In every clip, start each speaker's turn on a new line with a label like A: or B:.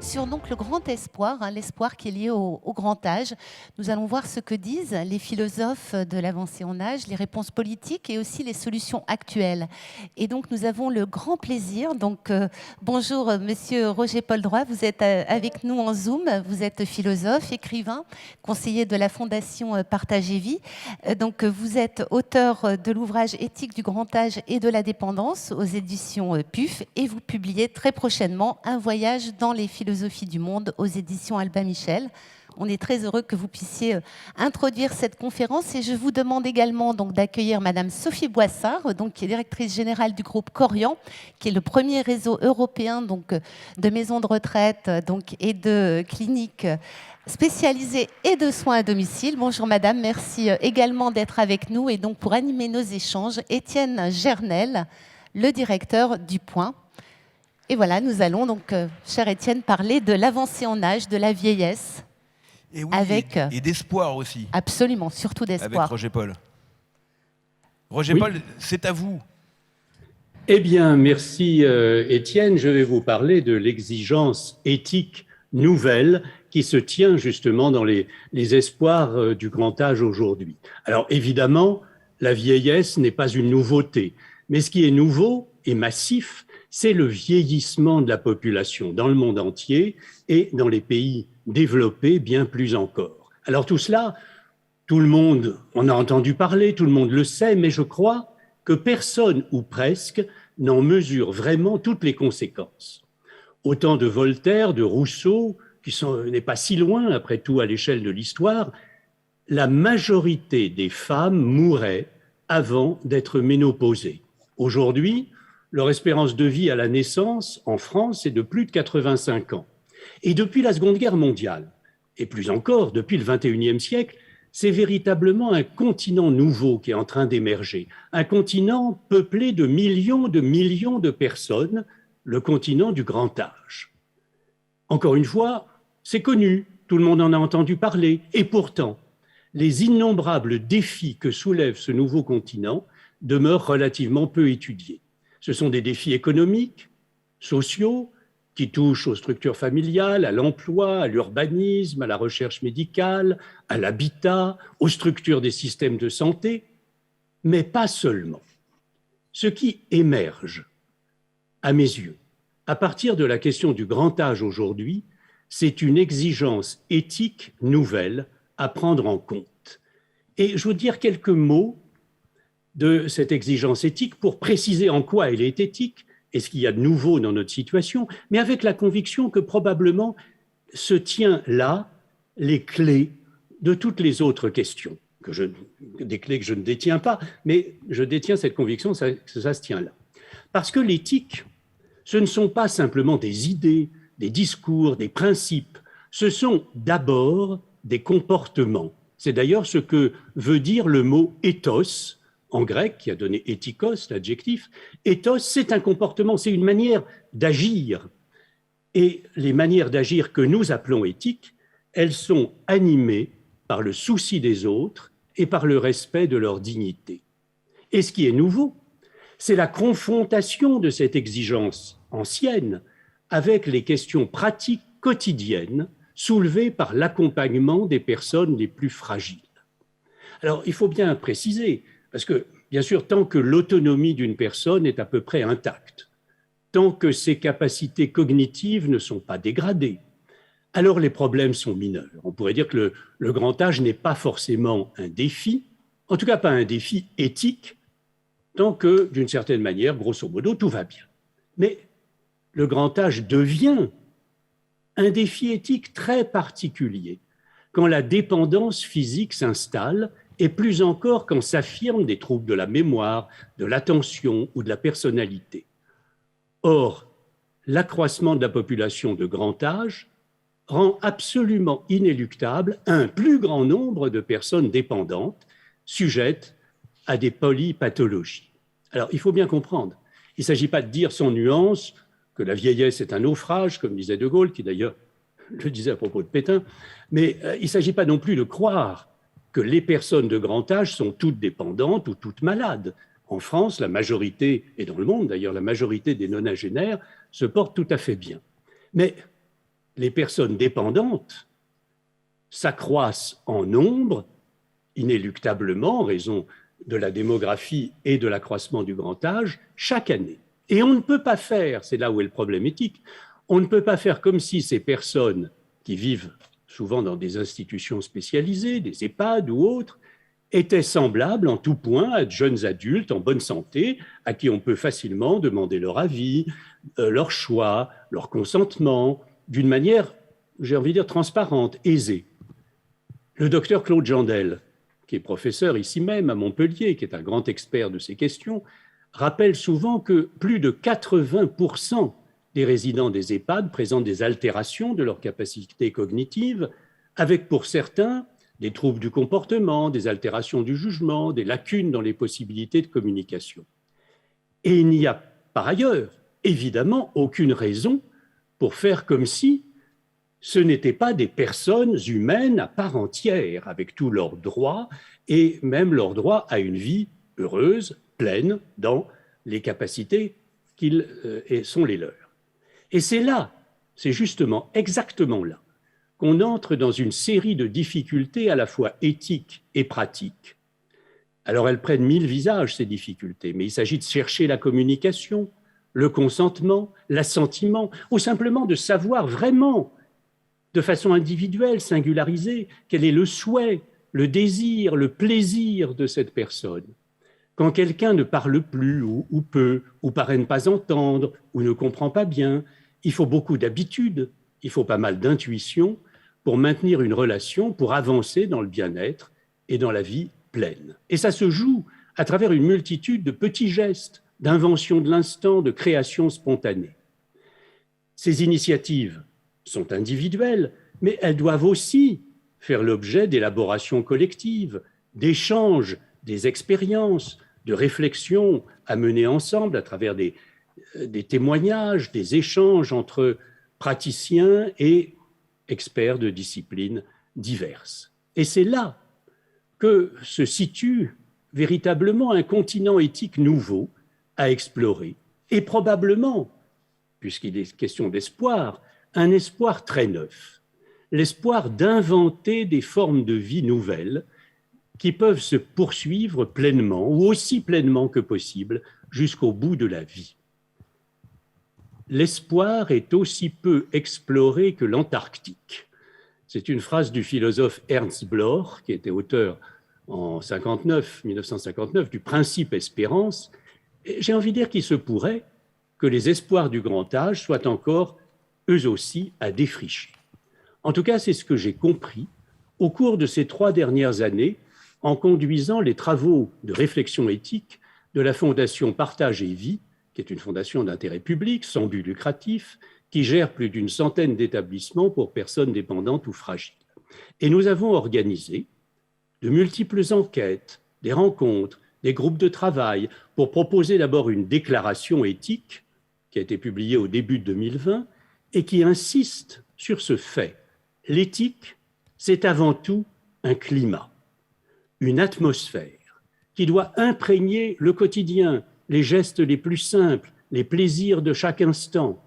A: Sur donc le grand espoir, l'espoir qui est lié au grand âge. Nous allons voir ce que disent les philosophes de l'avancée en âge, les réponses politiques et aussi les solutions actuelles. Et donc nous avons le grand plaisir, bonjour Monsieur Roger Paul Droit, vous êtes avec nous en Zoom, vous êtes philosophe, écrivain, conseiller de la Fondation Partage et Vie. Donc vous êtes auteur de l'ouvrage Éthique du grand âge et de la dépendance aux éditions PUF et vous publiez très prochainement Un voyage dans les philosophies du monde aux éditions Albin Michel. On est très heureux que vous puissiez introduire cette conférence et je vous demande également d'accueillir Madame Sophie Boissard, qui est directrice générale du groupe Corian, qui est le premier réseau européen de maisons de retraite et de cliniques spécialisées et de soins à domicile. Bonjour Madame, merci également d'être avec nous. Et donc pour animer nos échanges, Étienne Gernel, le directeur du Point. Et voilà, nous allons cher Étienne, parler de l'avancée en âge, de la vieillesse.
B: Et oui, et d'espoir aussi.
A: Absolument, surtout d'espoir.
B: Avec Roger Paul. Roger Paul, c'est à vous.
C: Eh bien, merci Étienne. Je vais vous parler de l'exigence éthique nouvelle qui se tient justement dans les espoirs du grand âge aujourd'hui. Alors évidemment, la vieillesse n'est pas une nouveauté, mais ce qui est nouveau et massif, c'est le vieillissement de la population dans le monde entier et dans les pays développés bien plus encore. Alors tout cela, tout le monde en a entendu parler, tout le monde le sait, mais je crois que personne ou presque n'en mesure vraiment toutes les conséquences. Au temps de Voltaire, de Rousseau, n'est pas si loin après tout à l'échelle de l'histoire, la majorité des femmes mouraient avant d'être ménopausées. Aujourd'hui, leur espérance de vie à la naissance en France est de plus de 85 ans. Et depuis la Seconde Guerre mondiale, et plus encore depuis le XXIe siècle, c'est véritablement un continent nouveau qui est en train d'émerger. Un continent peuplé de millions de personnes, le continent du grand âge. Encore une fois, c'est connu, tout le monde en a entendu parler. Et pourtant, les innombrables défis que soulève ce nouveau continent demeurent relativement peu étudiés. Ce sont des défis économiques, sociaux, qui touchent aux structures familiales, à l'emploi, à l'urbanisme, à la recherche médicale, à l'habitat, aux structures des systèmes de santé, mais pas seulement. Ce qui émerge, à mes yeux, à partir de la question du grand âge aujourd'hui, c'est une exigence éthique nouvelle à prendre en compte. Et je veux dire quelques mots de cette exigence éthique pour préciser en quoi elle est éthique et ce qu'il y a de nouveau dans notre situation, mais avec la conviction que probablement se tient là les clés de toutes les autres questions, des clés que je ne détiens pas, mais je détiens cette conviction que ça se tient là. Parce que l'éthique, ce ne sont pas simplement des idées, des discours, des principes, ce sont d'abord des comportements. C'est d'ailleurs ce que veut dire le mot ethos, en grec, qui a donné éthikos, l'adjectif. Ethos, c'est un comportement, c'est une manière d'agir. Et les manières d'agir que nous appelons éthiques, elles sont animées par le souci des autres et par le respect de leur dignité. Et ce qui est nouveau, c'est la confrontation de cette exigence ancienne avec les questions pratiques quotidiennes soulevées par l'accompagnement des personnes les plus fragiles. Alors, il faut bien préciser, parce que, bien sûr, tant que l'autonomie d'une personne est à peu près intacte, tant que ses capacités cognitives ne sont pas dégradées, alors les problèmes sont mineurs. On pourrait dire que le grand âge n'est pas forcément un défi, en tout cas pas un défi éthique, tant que, d'une certaine manière, grosso modo, tout va bien. Mais le grand âge devient un défi éthique très particulier quand la dépendance physique s'installe et plus encore quand s'affirment des troubles de la mémoire, de l'attention ou de la personnalité. Or, l'accroissement de la population de grand âge rend absolument inéluctable un plus grand nombre de personnes dépendantes sujettes à des polypathologies. Alors, il faut bien comprendre, il ne s'agit pas de dire sans nuance que la vieillesse est un naufrage, comme disait De Gaulle, qui d'ailleurs le disait à propos de Pétain, mais il ne s'agit pas non plus de croire que les personnes de grand âge sont toutes dépendantes ou toutes malades. En France, la majorité, et dans le monde d'ailleurs, la majorité des nonagénaires se portent tout à fait bien. Mais les personnes dépendantes s'accroissent en nombre inéluctablement en raison de la démographie et de l'accroissement du grand âge chaque année. Et on ne peut pas faire, c'est là où est le problème éthique, on ne peut pas faire comme si ces personnes qui vivent souvent dans des institutions spécialisées, des EHPAD ou autres, étaient semblables en tout point à de jeunes adultes en bonne santé à qui on peut facilement demander leur avis, leur choix, leur consentement, d'une manière, j'ai envie de dire, transparente, aisée. Le docteur Claude Jandel, qui est professeur ici même à Montpellier, qui est un grand expert de ces questions, rappelle souvent que plus de 80% des résidents des EHPAD présentent des altérations de leur capacité cognitive, avec pour certains des troubles du comportement, des altérations du jugement, des lacunes dans les possibilités de communication. Et il n'y a par ailleurs, évidemment, aucune raison pour faire comme si ce n'étaient pas des personnes humaines à part entière, avec tous leurs droits et même leur droit à une vie heureuse, pleine, dans les capacités qui sont les leurs. Et c'est là, c'est justement exactement là, qu'on entre dans une série de difficultés à la fois éthiques et pratiques. Alors elles prennent 1000 visages, ces difficultés, mais il s'agit de chercher la communication, le consentement, l'assentiment, ou simplement de savoir vraiment, de façon individuelle, singularisée, quel est le souhait, le désir, le plaisir de cette personne. Quand quelqu'un ne parle plus ou peu, ou paraît ne pas entendre, ou ne comprend pas bien, il faut beaucoup d'habitude, il faut pas mal d'intuition pour maintenir une relation, pour avancer dans le bien-être et dans la vie pleine. Et ça se joue à travers une multitude de petits gestes, d'invention de l'instant, de création spontanée. Ces initiatives sont individuelles, mais elles doivent aussi faire l'objet d'élaborations collectives, d'échanges, des expériences, de réflexions à mener ensemble à travers des témoignages, des échanges entre praticiens et experts de disciplines diverses. Et c'est là que se situe véritablement un continent éthique nouveau à explorer, et probablement, puisqu'il est question d'espoir, un espoir très neuf, l'espoir d'inventer des formes de vie nouvelles qui peuvent se poursuivre pleinement, ou aussi pleinement que possible, jusqu'au bout de la vie. L'espoir est aussi peu exploré que l'Antarctique. C'est une phrase du philosophe Ernst Bloch, qui était auteur en 1959 du principe espérance. Et j'ai envie de dire qu'il se pourrait que les espoirs du grand âge soient encore, eux aussi, à défricher. En tout cas, c'est ce que j'ai compris au cours de ces 3 dernières années en conduisant les travaux de réflexion éthique de la Fondation Partage et Vie, qui est une fondation d'intérêt public, sans but lucratif, qui gère plus d'une centaine d'établissements pour personnes dépendantes ou fragiles. Et nous avons organisé de multiples enquêtes, des rencontres, des groupes de travail, pour proposer d'abord une déclaration éthique qui a été publiée au début de 2020 et qui insiste sur ce fait. L'éthique, c'est avant tout un climat, une atmosphère qui doit imprégner le quotidien, les gestes les plus simples, les plaisirs de chaque instant.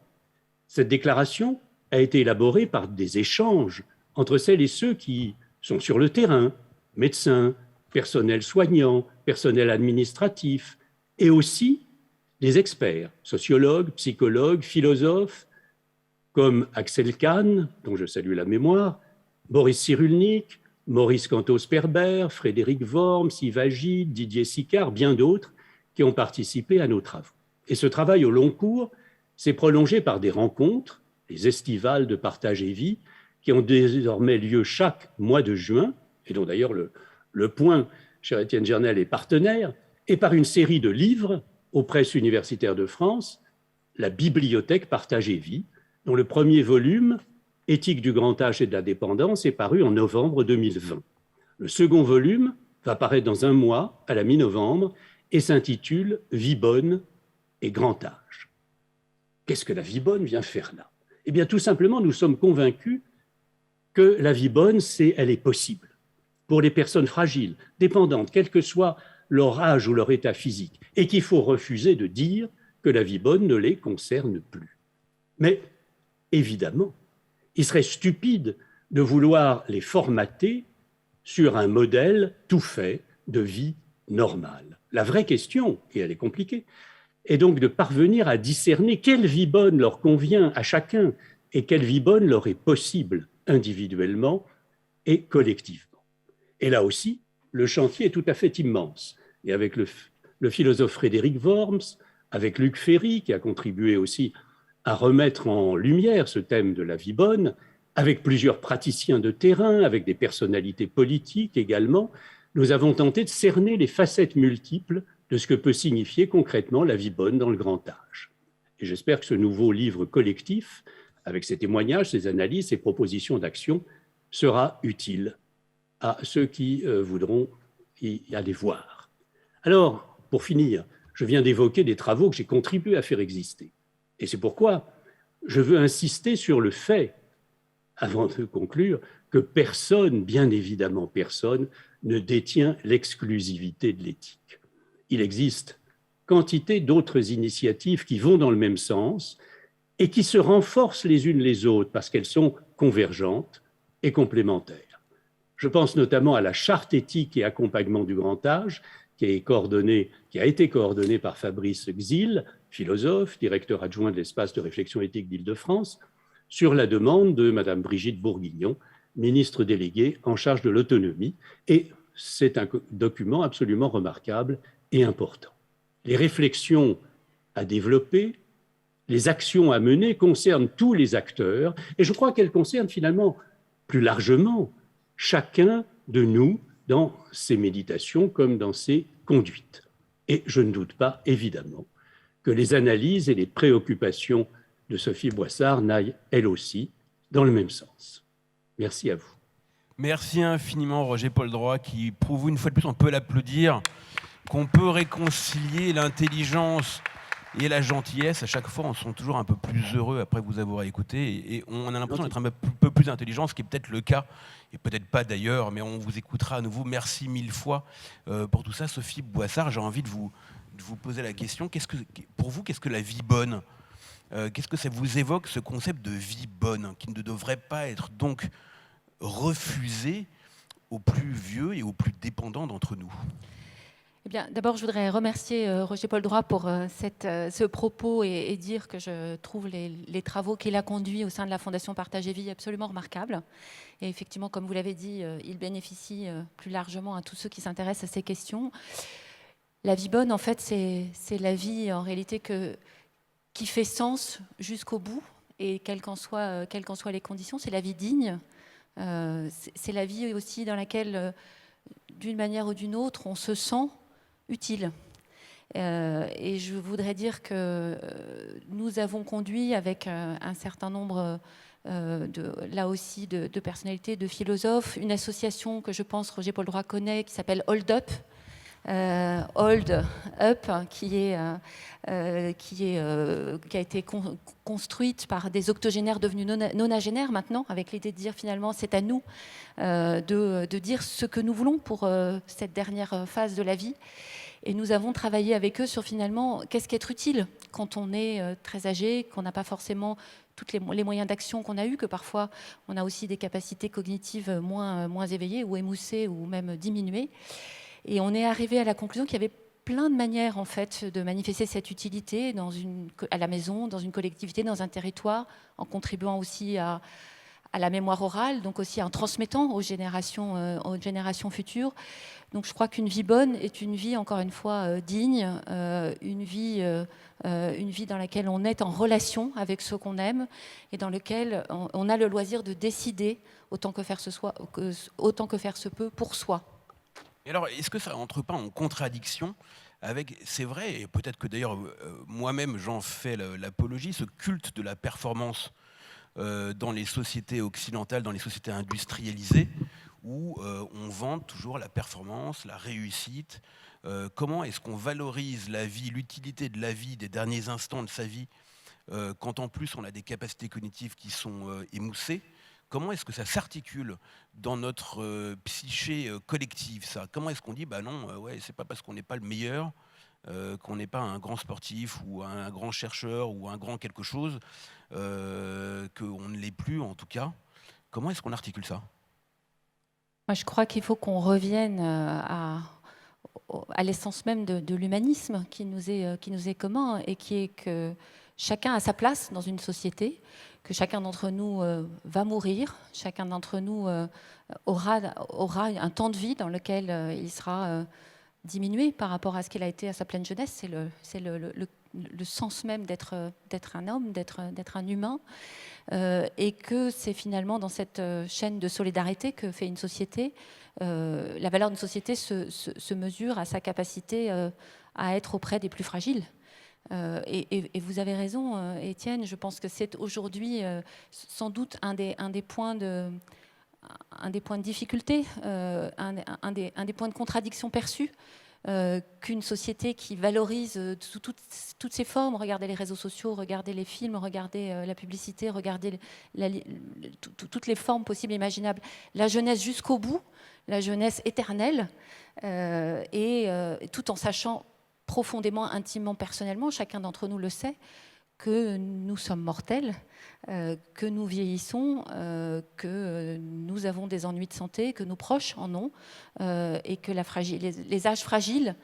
C: Cette déclaration a été élaborée par des échanges entre celles et ceux qui sont sur le terrain, médecins, personnel soignant, personnel administratif, et aussi des experts, sociologues, psychologues, philosophes, comme Axel Kahn, dont je salue la mémoire, Boris Cyrulnik, Maurice Cantos-Perber, Frédéric Worms, Yves Agide, Didier Sicard, bien d'autres qui ont participé à nos travaux. Et ce travail au long cours s'est prolongé par des rencontres, les estivales de Partage et Vie, qui ont désormais lieu chaque mois de juin, et dont d'ailleurs le Point, cher Étienne Gernel, est partenaire, et par une série de livres aux presses universitaires de France, la Bibliothèque Partage et Vie, dont le premier volume Éthique du grand âge et de la dépendance est paru en novembre 2020. Le second volume va paraître dans un mois, à la mi-novembre, et s'intitule « Vie bonne et grand âge ». Qu'est-ce que la vie bonne vient faire là? Eh bien, tout simplement, nous sommes convaincus que la vie bonne, elle est possible pour les personnes fragiles, dépendantes, quel que soit leur âge ou leur état physique, et qu'il faut refuser de dire que la vie bonne ne les concerne plus. Mais, évidemment, il serait stupide de vouloir les formater sur un modèle tout fait de vie normale. La vraie question, et elle est compliquée, est donc de parvenir à discerner quelle vie bonne leur convient à chacun et quelle vie bonne leur est possible individuellement et collectivement. Et là aussi, le chantier est tout à fait immense. Et avec le philosophe Frédéric Worms, avec Luc Ferry, qui a contribué aussi à remettre en lumière ce thème de la vie bonne, avec plusieurs praticiens de terrain, avec des personnalités politiques également, nous avons tenté de cerner les facettes multiples de ce que peut signifier concrètement la vie bonne dans le grand âge. Et j'espère que ce nouveau livre collectif, avec ses témoignages, ses analyses, ses propositions d'action, sera utile à ceux qui voudront y aller voir. Alors, pour finir, je viens d'évoquer des travaux que j'ai contribué à faire exister. Et c'est pourquoi je veux insister sur le fait, avant de conclure, que personne, bien évidemment personne, ne détient l'exclusivité de l'éthique. Il existe quantité d'autres initiatives qui vont dans le même sens et qui se renforcent les unes les autres parce qu'elles sont convergentes et complémentaires. Je pense notamment à la charte éthique et accompagnement du grand âge qui a été coordonnée par Fabrice Gzil, philosophe, directeur adjoint de l'espace de réflexion éthique d'Île-de-France, sur la demande de Madame Brigitte Bourguignon, ministre déléguée en charge de l'autonomie. Et c'est un document absolument remarquable et important. Les réflexions à développer, les actions à mener concernent tous les acteurs et je crois qu'elles concernent finalement plus largement chacun de nous dans ses méditations comme dans ses conduites. Et je ne doute pas, évidemment, que les analyses et les préoccupations de Sophie Boissard n'aillent, elles aussi, dans le même sens. Merci à vous.
B: Merci infiniment, Roger-Paul Droit, qui prouve une fois de plus, on peut l'applaudir, qu'on peut réconcilier l'intelligence et la gentillesse. À chaque fois, on se sent toujours un peu plus heureux après vous avoir écouté. Et on a l'impression d'être un peu plus intelligent, ce qui est peut-être le cas, et peut-être pas d'ailleurs, mais on vous écoutera à nouveau. Merci mille fois pour tout ça. Sophie Boissard, j'ai envie de vous poser la question. Pour vous, qu'est-ce que la vie bonne ? Qu'est-ce que ça vous évoque, ce concept de vie bonne, qui ne devrait pas être donc refusé aux plus vieux et aux plus dépendants d'entre nous ?
D: Eh bien, d'abord, je voudrais remercier Roger-Paul Droit pour ce propos et dire que je trouve les travaux qu'il a conduits au sein de la Fondation Partage et Vie absolument remarquables. Et effectivement, comme vous l'avez dit, il bénéficie plus largement à tous ceux qui s'intéressent à ces questions. La vie bonne, en fait, c'est la vie, en réalité, qui fait sens jusqu'au bout. Et quelles qu'en soient les conditions, c'est la vie digne. C'est la vie aussi dans laquelle, d'une manière ou d'une autre, on se sent utile. Et je voudrais dire que nous avons conduit avec un certain nombre là aussi de personnalités, de philosophes, une association que je pense Roger-Paul Droit connaît qui s'appelle Hold Up. Hold Up, qui a été construite par des octogénaires devenus nonagénaires maintenant, avec l'idée de dire finalement c'est à nous de dire ce que nous voulons pour cette dernière phase de la vie. Et nous avons travaillé avec eux sur finalement qu'est-ce qu'être utile quand on est très âgé, qu'on n'a pas forcément tous les moyens d'action qu'on a eu, que parfois on a aussi des capacités cognitives moins éveillées ou émoussées ou même diminuées. Et on est arrivé à la conclusion qu'il y avait plein de manières en fait de manifester cette utilité à la maison, dans une collectivité, dans un territoire, en contribuant aussi à la mémoire orale, donc aussi en transmettant aux générations futures. Donc je crois qu'une vie bonne est une vie, encore une fois, digne, une vie dans laquelle on est en relation avec ceux qu'on aime et dans laquelle on a le loisir de décider autant que faire se peut pour soi.
B: Et alors, est-ce que ça n'entre pas en contradiction avec, c'est vrai, et peut-être que d'ailleurs moi-même j'en fais l'apologie, ce culte de la performance dans les sociétés occidentales, dans les sociétés industrialisées, où on vante toujours la performance, la réussite. Comment est-ce qu'on valorise la vie, l'utilité de la vie, des derniers instants de sa vie, quand en plus on a des capacités cognitives qui sont émoussées? Comment est-ce que ça s'articule dans notre psyché collective, ça? Comment est-ce qu'on dit, bah non, ouais, c'est pas parce qu'on n'est pas le meilleur, qu'on n'est pas un grand sportif ou un grand chercheur ou un grand quelque chose, qu'on ne l'est plus en tout cas. Comment est-ce qu'on articule ça?
D: Moi, je crois qu'il faut qu'on revienne à l'essence même de l'humanisme qui nous est commun et qui est que chacun a sa place dans une société, que chacun d'entre nous va mourir, chacun d'entre nous aura un temps de vie dans lequel il sera diminué par rapport à ce qu'il a été à sa pleine jeunesse. C'est le sens même d'être un homme, d'être un humain, et que c'est finalement dans cette chaîne de solidarité que fait une société. La valeur d'une société se mesure à sa capacité à être auprès des plus fragiles. Et vous avez raison, Étienne, je pense que c'est aujourd'hui sans doute un des points de difficulté, un des points de contradiction perçus, qu'une société qui valorise sous toutes ses formes, regardez les réseaux sociaux, regardez les films, regardez la publicité, regardez toutes les formes possibles et imaginables, la jeunesse jusqu'au bout, la jeunesse éternelle, et tout en sachant profondément, intimement, personnellement, chacun d'entre nous le sait, que nous sommes mortels, que nous vieillissons, que nous avons des ennuis de santé, que nos proches en ont, et que les âges fragiles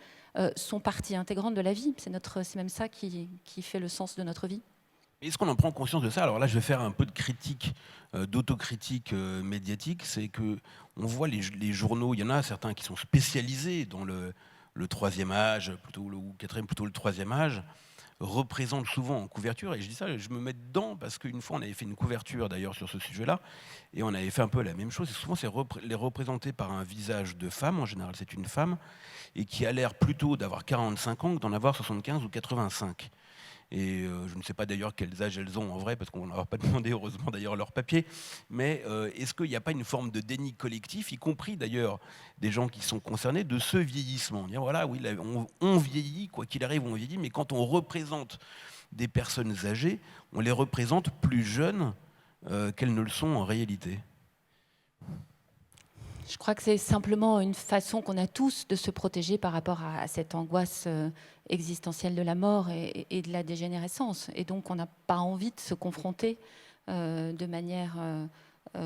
D: sont partie intégrante de la vie. C'est même ça qui fait le sens de notre vie.
B: Est-ce qu'on en prend conscience de ça? Alors là, je vais faire un peu de critique, d'autocritique médiatique. C'est que on voit les journaux, il y en a certains qui sont spécialisés dans le troisième âge, ou quatrième, plutôt le troisième âge, représente souvent en couverture, et je dis ça, je me mets dedans, parce qu'une fois on avait fait une couverture d'ailleurs sur ce sujet-là, et on avait fait un peu la même chose, et souvent c'est représenté par un visage de femme, en général c'est une femme, et qui a l'air plutôt d'avoir 45 ans que d'en avoir 75 ou 85. Et je ne sais pas d'ailleurs quels âges elles ont en vrai, parce qu'on ne leur a pas demandé heureusement d'ailleurs leur papier, mais est-ce qu'il n'y a pas une forme de déni collectif, y compris d'ailleurs des gens qui sont concernés, de ce vieillissement? Dire, voilà, oui, on vieillit, quoi qu'il arrive, on vieillit, mais quand on représente des personnes âgées, on les représente plus jeunes qu'elles ne le sont en réalité.
D: Je crois que c'est simplement une façon qu'on a tous de se protéger par rapport à cette angoisse existentielle de la mort et de la dégénérescence. Et donc, on n'a pas envie de se confronter de manière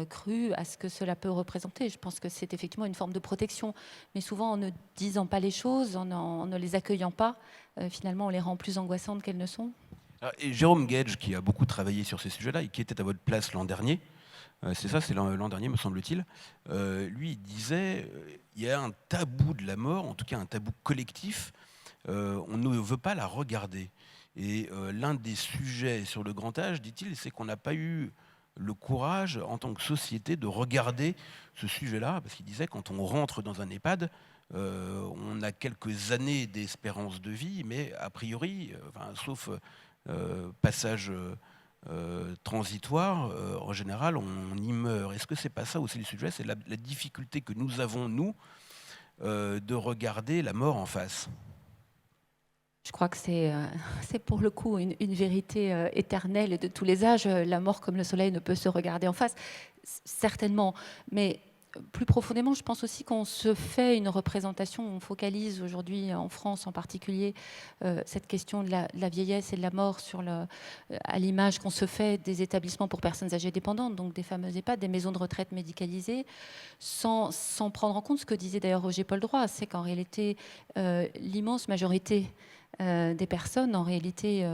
D: crue à ce que cela peut représenter. Je pense que c'est effectivement une forme de protection. Mais souvent, en ne disant pas les choses, en ne les accueillant pas, finalement, on les rend plus angoissantes qu'elles ne sont.
B: Et Jérôme Gage, qui a beaucoup travaillé sur ces sujets-là et qui était à votre place l'an dernier, c'est l'an dernier, me semble-t-il, lui, il disait il y a un tabou de la mort, en tout cas un tabou collectif, on ne veut pas la regarder. Et l'un des sujets sur le grand âge, dit-il, c'est qu'on n'a pas eu le courage, en tant que société, de regarder ce sujet-là, parce qu'il disait, quand on rentre dans un EHPAD, on a quelques années d'espérance de vie, mais a priori, sauf passage transitoire, en général, on y meurt. Est-ce que c'est pas ça aussi le sujet? C'est la difficulté que nous avons, nous, de regarder la mort en face.
D: Je crois que c'est pour le coup une vérité éternelle et de tous les âges. La mort, comme le soleil, ne peut se regarder en face, certainement. Mais plus profondément, je pense aussi qu'on se fait une représentation, on focalise aujourd'hui en France en particulier cette question de la vieillesse et de la mort à l'image qu'on se fait des établissements pour personnes âgées dépendantes, donc des fameux EHPAD, des maisons de retraite médicalisées, sans prendre en compte ce que disait d'ailleurs Roger Poldroy, c'est qu'en réalité, l'immense majorité des personnes, en réalité,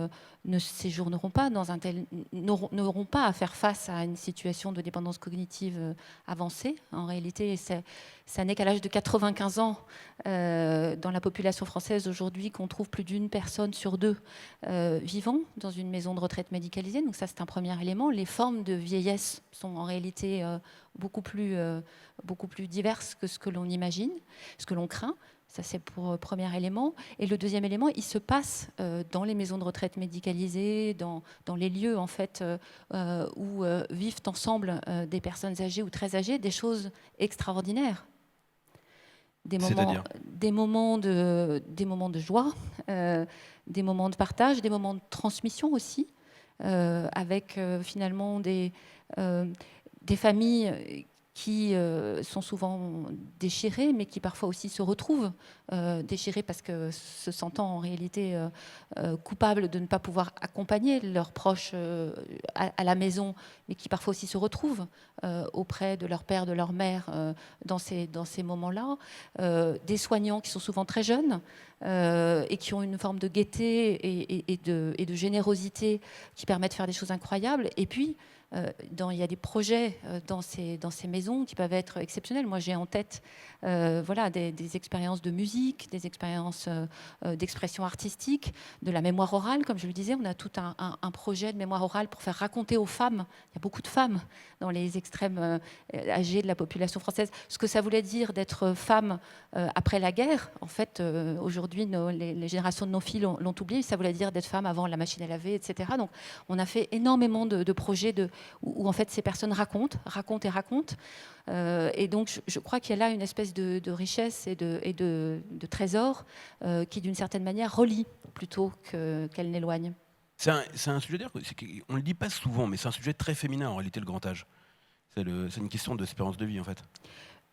D: ne séjourneront pas n'auront pas à faire face à une situation de dépendance cognitive avancée. En réalité, ça n'est qu'à l'âge de 95 ans dans la population française aujourd'hui qu'on trouve plus d'une personne sur deux vivant dans une maison de retraite médicalisée. Donc ça, c'est un premier élément. Les formes de vieillesse sont en réalité beaucoup plus diverses que ce que l'on imagine, ce que l'on craint. Ça, c'est pour premier élément. Et le deuxième élément, il se passe dans les maisons de retraite médicalisées, dans les lieux en fait, où vivent ensemble des personnes âgées ou très âgées, des choses extraordinaires. Des moments de joie, des moments de partage, des moments de transmission aussi, avec finalement des familles qui sont souvent déchirées, mais qui parfois aussi se retrouvent déchirées parce que se sentant en réalité coupables de ne pas pouvoir accompagner leurs proches à la maison, mais qui parfois aussi se retrouvent auprès de leur père, de leur mère dans ces moments-là. Des soignants qui sont souvent très jeunes et qui ont une forme de gaieté et de générosité qui permettent de faire des choses incroyables. Et puis, il y a des projets dans ces maisons qui peuvent être exceptionnels. Moi, j'ai en tête des expériences de musique, des expériences d'expression artistique, de la mémoire orale. Comme je le disais, on a tout un projet de mémoire orale pour faire raconter aux femmes. Il y a beaucoup de femmes dans les extrêmes âgés de la population française. Ce que ça voulait dire d'être femme après la guerre. En fait, aujourd'hui, les générations de nos filles l'ont oublié. Ça voulait dire d'être femme avant la machine à laver, etc. Donc, on a fait énormément de projets où en fait ces personnes racontent. Et donc je crois qu'il y a là une espèce de richesse et de trésor qui d'une certaine manière relie plutôt qu'elle n'éloigne.
B: C'est un sujet d'ailleurs, on ne le dit pas souvent, mais c'est un sujet très féminin en réalité, le grand âge. C'est une question d'espérance de vie en fait.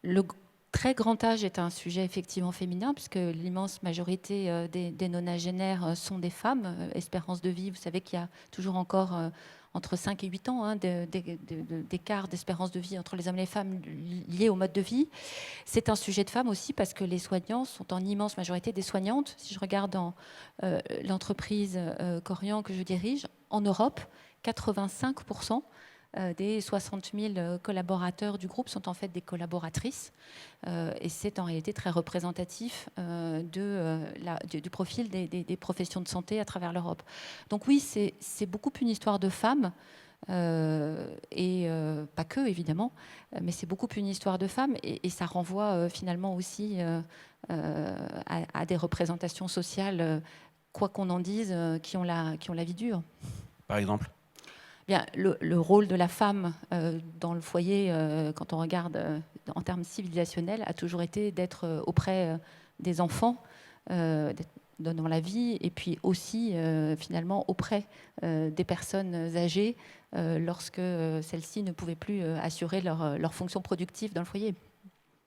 D: Le très grand âge est un sujet effectivement féminin, puisque l'immense majorité des nonagénaires sont des femmes. Espérance de vie, vous savez qu'il y a toujours encore entre 5 et 8 ans d'écart d'espérance de vie entre les hommes et les femmes liés au mode de vie. C'est un sujet de femmes aussi parce que les soignants sont en immense majorité des soignantes. Si je regarde dans l'entreprise Corian que je dirige, en Europe, 85% des 60 000 collaborateurs du groupe sont en fait des collaboratrices. Et c'est en réalité très représentatif du profil des professions de santé à travers l'Europe. Donc oui, c'est beaucoup une histoire de femmes, et pas que évidemment, mais c'est beaucoup une histoire de femmes, et ça renvoie finalement aussi à des représentations sociales, quoi qu'on en dise, qui ont la vie dure.
B: Par exemple ?
D: Bien, le rôle de la femme dans le foyer, quand on regarde en termes civilisationnels, a toujours été d'être auprès des enfants, dans la vie, et puis aussi finalement auprès des personnes âgées lorsque celles-ci ne pouvaient plus assurer leur fonction productive dans le foyer.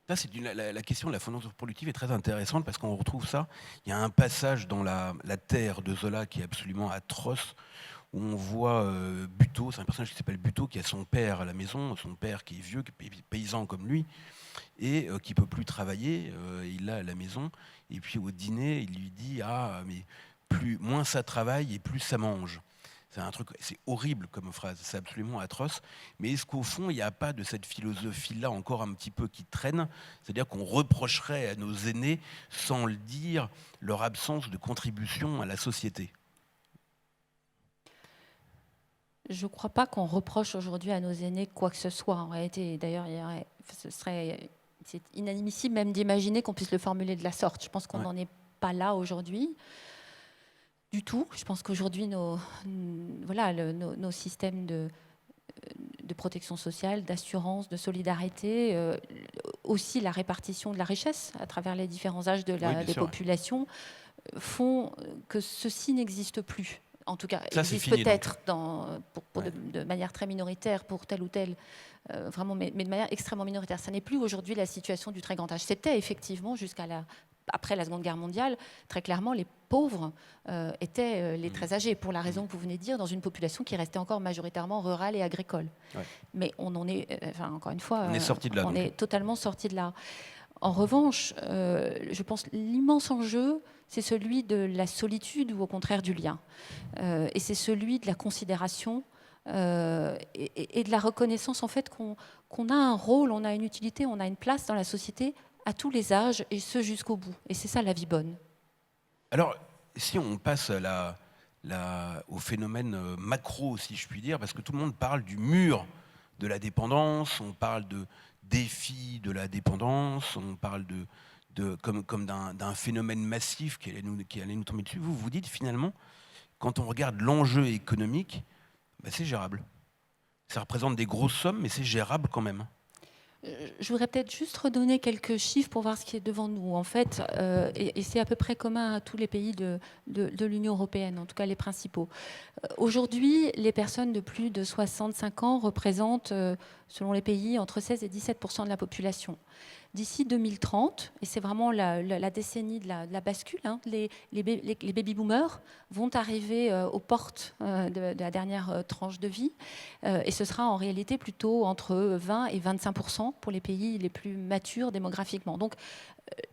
B: Ça, la question de la fonction productive est très intéressante parce qu'on retrouve ça. Il y a un passage dans la Terre de Zola qui est absolument atroce, où on voit Buteau, c'est un personnage qui s'appelle Buteau, qui a son père à la maison, son père qui est vieux, qui est paysan comme lui, et qui ne peut plus travailler, il l'a à la maison, et puis au dîner, il lui dit « Ah, mais moins ça travaille et plus ça mange ». C'est horrible comme phrase, c'est absolument atroce, mais est-ce qu'au fond, il n'y a pas de cette philosophie-là encore un petit peu qui traîne, c'est-à-dire qu'on reprocherait à nos aînés, sans le dire, leur absence de contribution à la société ?
D: Je ne crois pas qu'on reproche aujourd'hui à nos aînés quoi que ce soit. En réalité, d'ailleurs, c'est inadmissible même d'imaginer qu'on puisse le formuler de la sorte. Je pense qu'on n'en est pas là aujourd'hui du tout. Je pense qu'aujourd'hui, nos systèmes de protection sociale, d'assurance, de solidarité, aussi la répartition de la richesse à travers les différents âges des populations, font que ceci n'existe plus. En tout cas, ça existe peut-être de manière très minoritaire pour tel ou tel, vraiment, mais de manière extrêmement minoritaire. Ça n'est plus aujourd'hui la situation du très grand âge. C'était effectivement après la Seconde Guerre mondiale, très clairement, les pauvres étaient les très âgés, pour la raison que vous venez de dire, dans une population qui restait encore majoritairement rurale et agricole. Ouais. Mais on en est, encore une fois,
B: on est sorti de là.
D: On est totalement sorti de là. En revanche, je pense l'immense enjeu, c'est celui de la solitude ou au contraire du lien. Et c'est celui de la considération et de la reconnaissance en fait qu'on a un rôle, on a une utilité, on a une place dans la société à tous les âges et ce jusqu'au bout. Et c'est ça la vie bonne.
B: Alors, si on passe au phénomène macro, si je puis dire, parce que tout le monde parle du mur de la dépendance, on parle de défi de la dépendance, on parle comme d'un phénomène massif qui allait nous tomber dessus. Vous vous dites finalement, quand on regarde l'enjeu économique, c'est gérable. Ça représente des grosses sommes, mais c'est gérable quand même.
D: Je voudrais peut-être juste redonner quelques chiffres pour voir ce qui est devant nous. En fait, et c'est à peu près commun à tous les pays de l'Union européenne, en tout cas les principaux. Aujourd'hui, les personnes de plus de 65 ans représentent, selon les pays, entre 16 et 17% de la population. D'ici 2030, et c'est vraiment la décennie de la bascule, hein, les baby-boomers vont arriver aux portes de la dernière tranche de vie, et ce sera en réalité plutôt entre 20 et 25% pour les pays les plus matures démographiquement. Donc,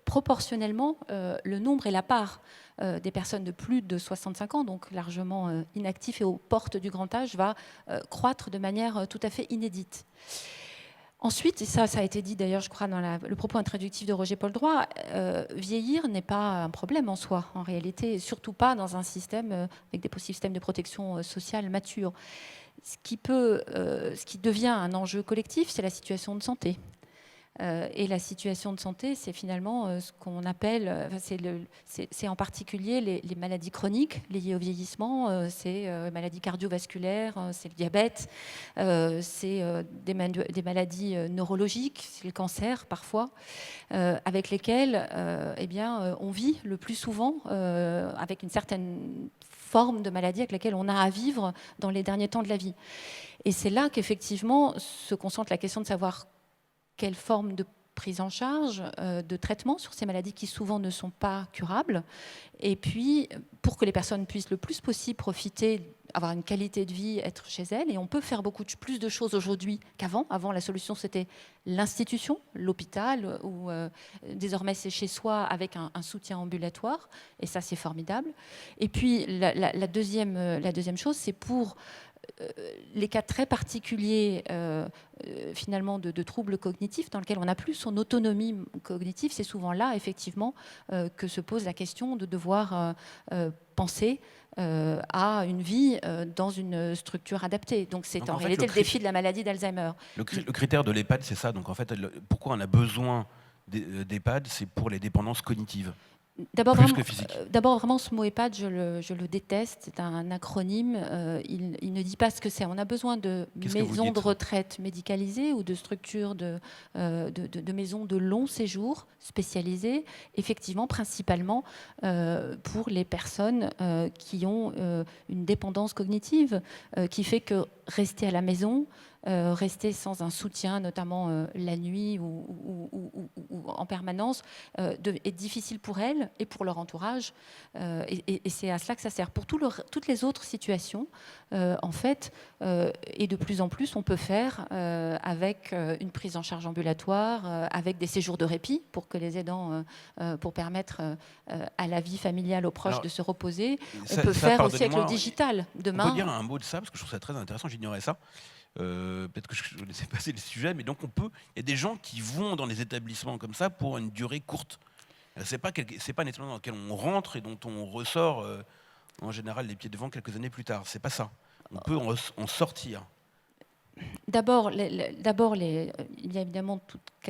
D: proportionnellement, le nombre et la part des personnes de plus de 65 ans, donc largement inactifs et aux portes du grand âge, va croître de manière tout à fait inédite. Ensuite, et ça a été dit d'ailleurs, je crois, dans le propos introductif de Roger-Paul Droit, vieillir n'est pas un problème en soi, en réalité, et surtout pas dans un système avec des systèmes de protection sociale matures. Ce qui devient un enjeu collectif, c'est la situation de santé. Et la situation de santé, c'est finalement ce qu'on appelle, c'est en particulier les maladies chroniques liées au vieillissement, c'est les maladies cardiovasculaires, c'est le diabète, c'est des maladies neurologiques, c'est le cancer parfois, avec lesquelles on vit le plus souvent avec une certaine forme de maladie avec laquelle on a à vivre dans les derniers temps de la vie. Et c'est là qu'effectivement se concentre la question de savoir quelle forme de prise en charge, de traitement sur ces maladies qui souvent ne sont pas curables. Et puis, pour que les personnes puissent le plus possible profiter, avoir une qualité de vie, être chez elles. Et on peut faire beaucoup plus de choses aujourd'hui qu'avant. Avant, la solution, c'était l'institution, l'hôpital, ou désormais, c'est chez soi avec un soutien ambulatoire. Et ça, c'est formidable. Et puis, la deuxième chose, c'est pour les cas très particuliers finalement de troubles cognitifs dans lesquels on n'a plus son autonomie cognitive, c'est souvent là effectivement que se pose la question de devoir penser à une vie dans une structure adaptée. Donc c'est en réalité le défi de la maladie d'Alzheimer.
B: Le critère de l'EHPAD, c'est ça. Donc en fait, pourquoi on a besoin d'EHPAD, c'est pour les dépendances cognitives.
D: D'abord, vraiment, ce mot EHPAD, je le déteste. C'est un acronyme. Il ne dit pas ce que c'est. On a besoin de maisons de retraite médicalisées ou de structures de maisons de long séjour spécialisées, effectivement, principalement pour les personnes qui ont une dépendance cognitive, qui fait que rester à la maison, rester sans un soutien, notamment la nuit ou en permanence, est difficile pour elles et pour leur entourage. Et c'est à cela que ça sert. Pour toutes les autres situations, en fait, et de plus en plus, on peut faire avec une prise en charge ambulatoire, avec des séjours de répit pour que les aidants, pour permettre à la vie familiale, aux proches de se reposer. On peut faire aussi avec le digital. Demain,
B: on peut dire un mot de ça, parce que je trouve ça très intéressant, j'ignorais ça. Peut-être que je laissais passer le sujet, mais donc il y a des gens qui vont dans les établissements comme ça pour une durée courte. C'est pas un établissement dans lequel on rentre et dont on ressort en général les pieds devant quelques années plus tard. C'est pas ça. On peut en sortir.
D: D'abord, il y a évidemment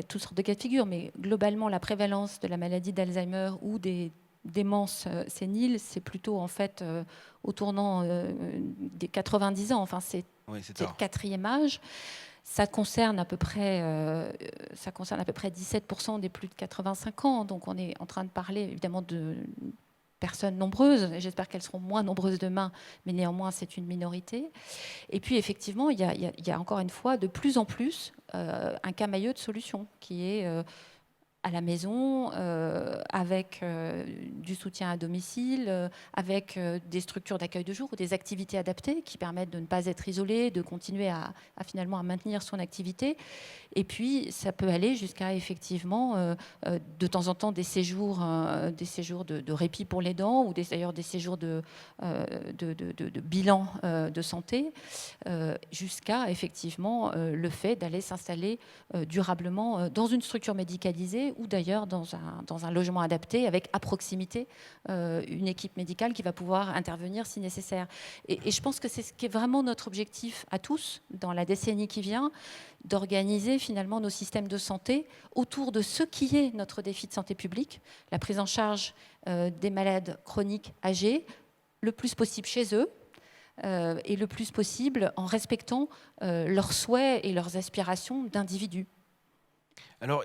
D: toutes sortes de cas de figure, mais globalement, la prévalence de la maladie d'Alzheimer ou des démences séniles, c'est plutôt en fait au tournant des 90 ans. Enfin, c'est le quatrième âge. Ça concerne à peu près 17% des plus de 85 ans. Donc on est en train de parler évidemment de personnes nombreuses, et j'espère qu'elles seront moins nombreuses demain, mais néanmoins c'est une minorité. Et puis effectivement, il y a encore une fois de plus en plus un camailleux de solutions qui est à la maison, avec du soutien à domicile, avec des structures d'accueil de jour ou des activités adaptées qui permettent de ne pas être isolé, de continuer à finalement à maintenir son activité. Et puis, ça peut aller jusqu'à effectivement, de temps en temps, des séjours de répit pour les dents ou d'ailleurs des séjours de bilan de santé, jusqu'à effectivement le fait d'aller s'installer durablement dans une structure médicalisée ou d'ailleurs dans un logement adapté avec à proximité une équipe médicale qui va pouvoir intervenir si nécessaire. Et je pense que c'est ce qui est vraiment notre objectif à tous dans la décennie qui vient, d'organiser finalement nos systèmes de santé autour de ce qui est notre défi de santé publique, la prise en charge des malades chroniques âgés, le plus possible chez eux, et le plus possible en respectant leurs souhaits et leurs aspirations d'individus.
B: Alors,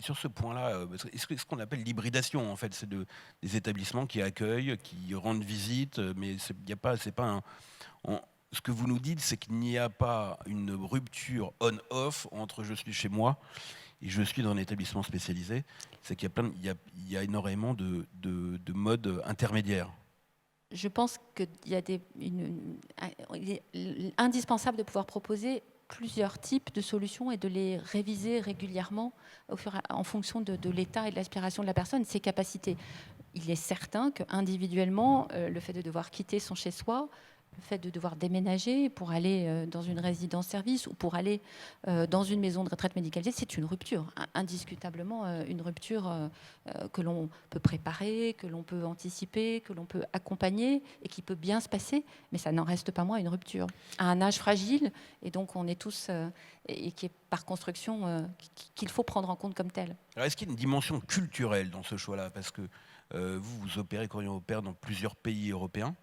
B: sur ce point-là, ce qu'on appelle l'hybridation, en fait, c'est des établissements qui accueillent, qui rendent visite, mais c'est pas ce que vous nous dites, c'est qu'il n'y a pas une rupture on-off entre je suis chez moi et je suis dans un établissement spécialisé. C'est qu'il y a énormément de modes intermédiaires.
D: Je pense qu'il est indispensable de pouvoir proposer plusieurs types de solutions et de les réviser régulièrement en fonction de l'état et de l'aspiration de la personne, ses capacités. Il est certain qu'individuellement, le fait de devoir quitter son chez-soi, le fait de devoir déménager pour aller dans une résidence-service ou pour aller dans une maison de retraite médicalisée, c'est une rupture, indiscutablement une rupture que l'on peut préparer, que l'on peut anticiper, que l'on peut accompagner et qui peut bien se passer, mais ça n'en reste pas moins une rupture. À un âge fragile, et donc on est tous, et qui est par construction, qu'il faut prendre en compte comme tel.
B: Alors est-ce qu'il y a une dimension culturelle dans ce choix-là? Parce que vous opérez, Corian opère dans plusieurs pays européens.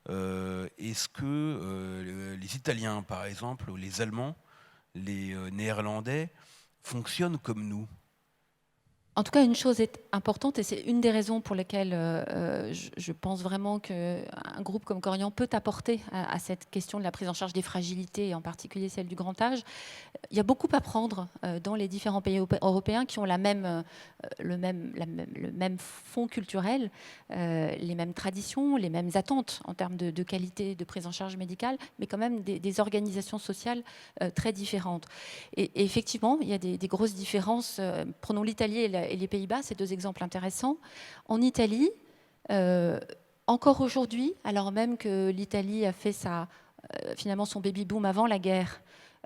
B: Est-ce que les Italiens, par exemple, ou les Allemands, les Néerlandais fonctionnent comme nous?
D: En tout cas, une chose est importante, et c'est une des raisons pour lesquelles je pense vraiment qu'un groupe comme Corian peut apporter à cette question de la prise en charge des fragilités, et en particulier celle du grand âge. Il y a beaucoup à prendre dans les différents pays européens qui ont le même fond culturel, les mêmes traditions, les mêmes attentes en termes de qualité de prise en charge médicale, mais quand même des organisations sociales très différentes. Et effectivement, il y a des grosses différences. Prenons l'Italie et les Pays-Bas, c'est deux exemples intéressants. En Italie, encore aujourd'hui, alors même que l'Italie a fait finalement son baby-boom avant la guerre,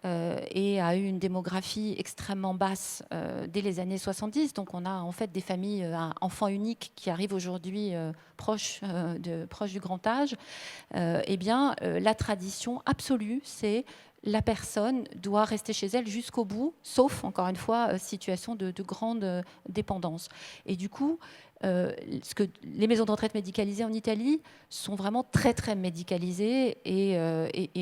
D: et a eu une démographie extrêmement basse dès les années 70. Donc on a en fait des familles à enfants uniques qui arrivent aujourd'hui proches du grand âge. Eh bien, la tradition absolue, c'est la personne doit rester chez elle jusqu'au bout, sauf, encore une fois, situation de grande dépendance. Et du coup, les maisons de retraite médicalisées en Italie sont vraiment très, très médicalisées et